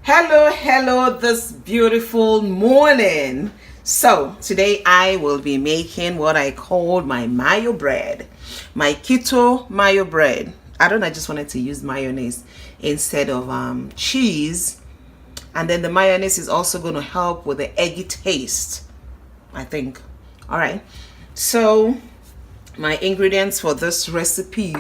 Hello this beautiful morning. So today I will be making what I call my mayo bread, my keto mayo bread. I just wanted to use mayonnaise instead of cheese, and then the mayonnaise is also going to help with the eggy taste, I think. All right, so my ingredients for this recipe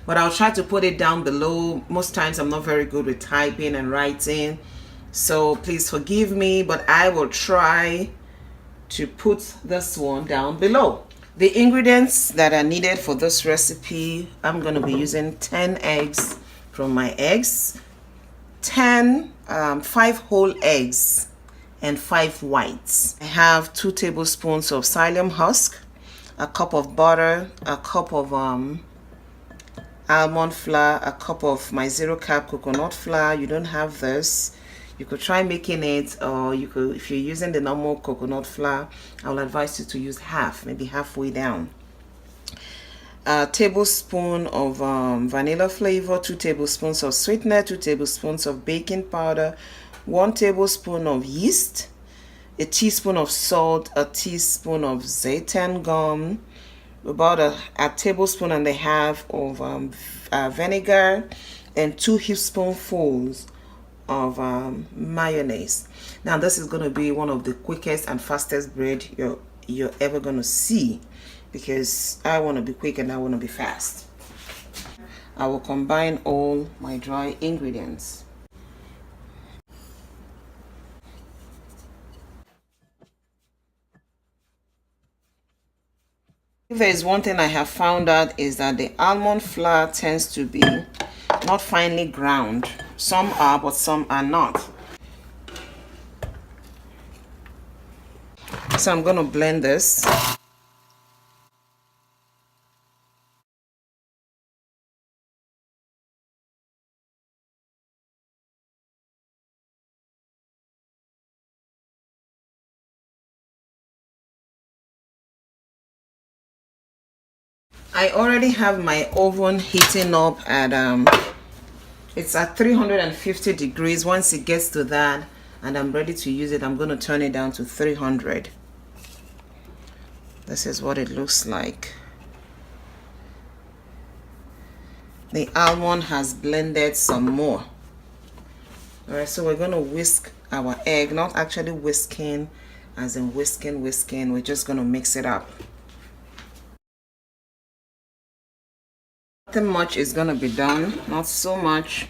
but I'll try to put it down below. Most times I'm not very good with typing and writing, so please forgive me, but I will try to put this one down below. The ingredients that are needed for this recipe, I'm going to be using 10 eggs from my eggs, 5 whole eggs and 5 whites. I have 2 tablespoons of psyllium husk, a cup of butter, a cup of almond flour, a cup of my 0 carb coconut flour. You don't have this, you could try making it, or you could, if you're using the normal coconut flour, I will advise you to use half, maybe halfway down. A tablespoon of vanilla flavor, 2 tablespoons of sweetener, 2 tablespoons of baking powder, 1 tablespoon of yeast, a teaspoon of salt, a teaspoon of xanthan gum, about a tablespoon and a half of vinegar, and 2 spoonfuls of mayonnaise. Now this is going to be one of the quickest and fastest bread you're ever going to see, because I want to be quick and I want to be fast. I will combine all my dry ingredients. If there is one thing I have found out, is that the almond flour tends to be not finely ground. Some are, but some are not. So I'm going to blend this. I already have my oven heating up at it's at 350 degrees. Once it gets to that and I'm ready to use it, I'm going to turn it down to 300. This is what it looks like. The almond has blended some more. Alright, so we're going to whisk our egg, not actually whisking as in whisking. We're just going to mix it up. Nothing much is going to be done, not so much.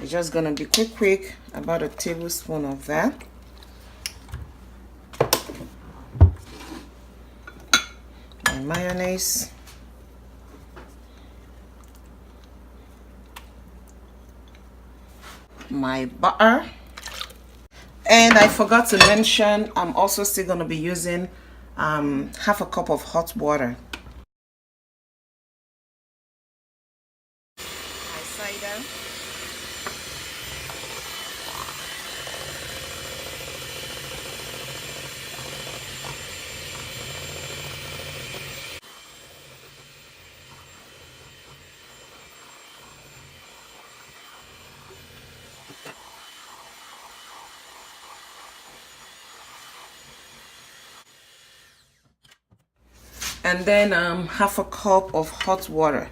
It's just going to be quick, about a tablespoon of that. My mayonnaise. My butter. And I forgot to mention, I'm also still going to be using half a cup of hot water. My cider. And then half a cup of hot water.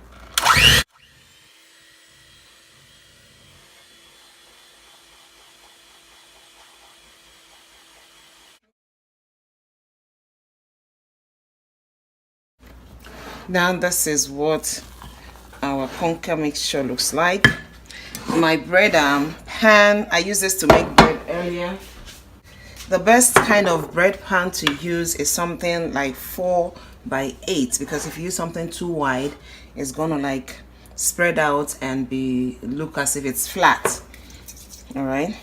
Now this is what our pumpkin mixture looks like. My bread pan, I used this to make bread earlier. The best kind of bread pan to use is something like 4 by 8, because if you use something too wide, it's gonna like spread out and look as if it's flat. All right,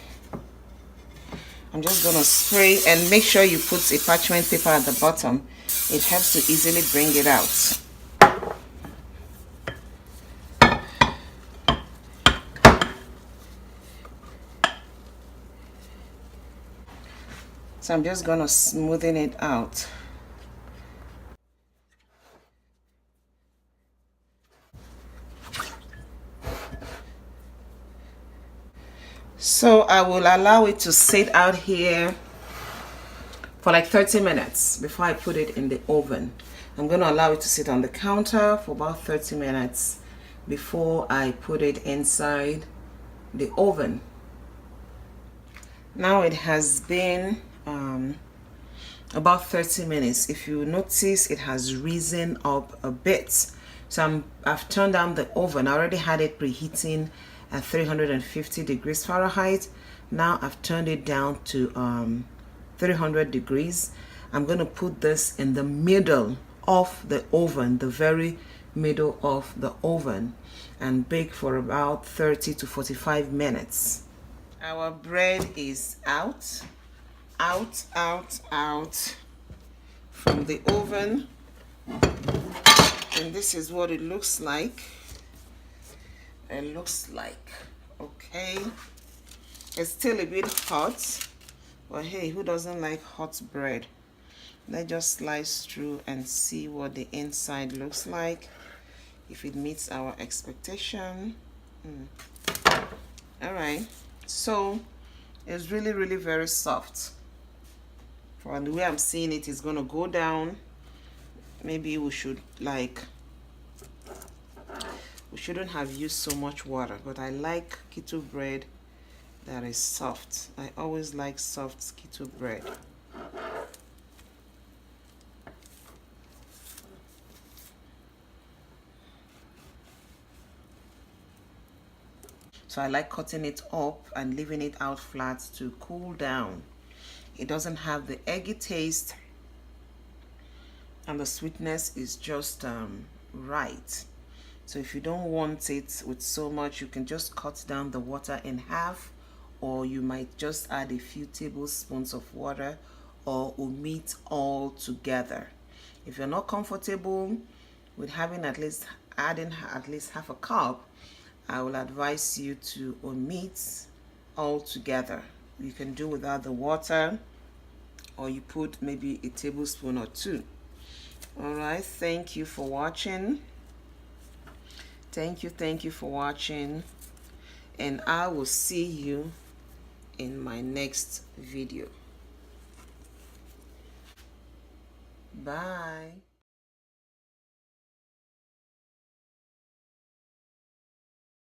I'm just gonna spray, and make sure you put a parchment paper at the bottom. It helps to easily bring it out. So I'm just gonna smoothen it out. So I will allow it to sit out here for like 30 minutes before I put it in the oven. I'm going to allow it to sit on the counter for about 30 minutes before I put it inside the oven. Now it has been about 30 minutes. If you notice, it has risen up a bit. So I've turned down the oven. I already had it preheating at 350 degrees Fahrenheit. Now I've turned it down to 300 degrees. I'm going to put this in the middle of the oven, the very middle of the oven, and bake for about 30 to 45 minutes. Our bread is out from the oven, and this is what it looks like. Okay, it's still a bit hot, but hey, who doesn't like hot bread? Let's just slice through and see what the inside looks like, if it meets our expectation. All right, so it's really very soft. From the way I'm seeing it, it's gonna go down. Maybe we shouldn't have used so much water, but I like keto bread that is soft. I always like soft keto bread. So I like cutting it up and leaving it out flat to cool down. It doesn't have the eggy taste, and the sweetness is just right. So if you don't want it with so much, you can just cut down the water in half, or you might just add a few tablespoons of water, or omit all together. If you're not comfortable with having adding at least half a cup, I will advise you to omit all together. You can do without the water, or you put maybe a tablespoon or two. All right, thank you for watching. Thank you for watching, and I will see you in my next video. Bye.